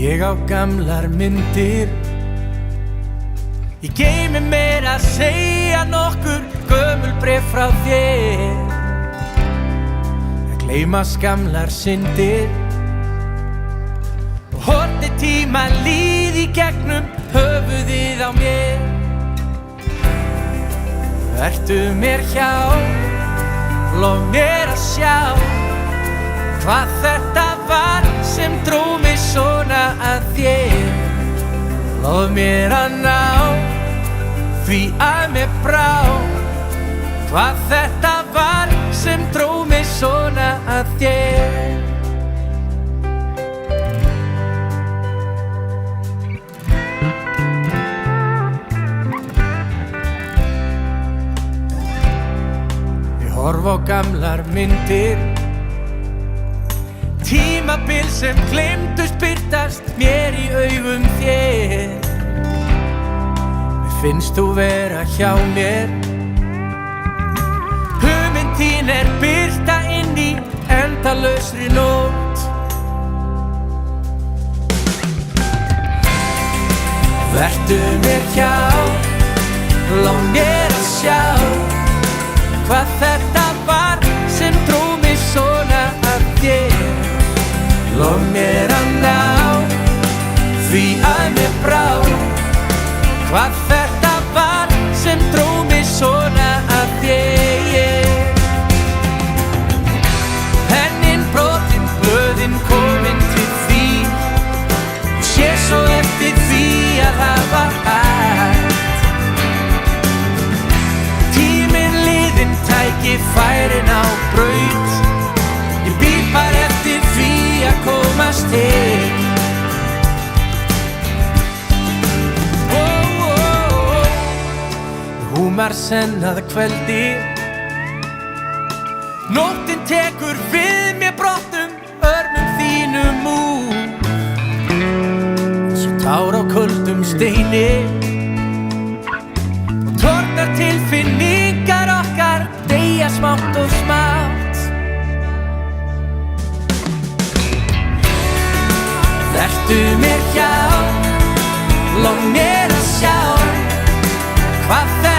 Ég á gamlar myndir Í geymi mér að segja nokkur gömul bréf frá þér Að gleymast gamlar syndir Og horfni tíma líð í gegnum höfuðið á mér Vertu mér hjá, lof mér að sjá Hvað þetta var sem dró mig svona að þér Lof mér að ná, því að mér brá Hvað þetta var sem dró mig svona að þér Horf á gamlar myndir Tímabil sem gleymdust birtast mér í augum þér Mér finnst þú vera hjá mér Hugmynd þín birta inn í endalausri nótt Vertu mér hjá, lof mér að sjá Hvað þetta var sem dró mig svona að þér Lof mér að ná, því að mér brá Hvað þetta var sem dró mig svona að þér Pennin brotinn, blöðin komin til þín Ég sé svo eftir því að hafa hægt Tækifærin á braut Ég bíð bara eftir því að komast heim Húmar senn að kveldi Nóttin tekur við mér brotnum örmum þínum úr Svo tár á köldum steini Og tornar tilfinningar okkar deyja smátt og smátt Vertu mér hjá, lof mér að sjá Hvað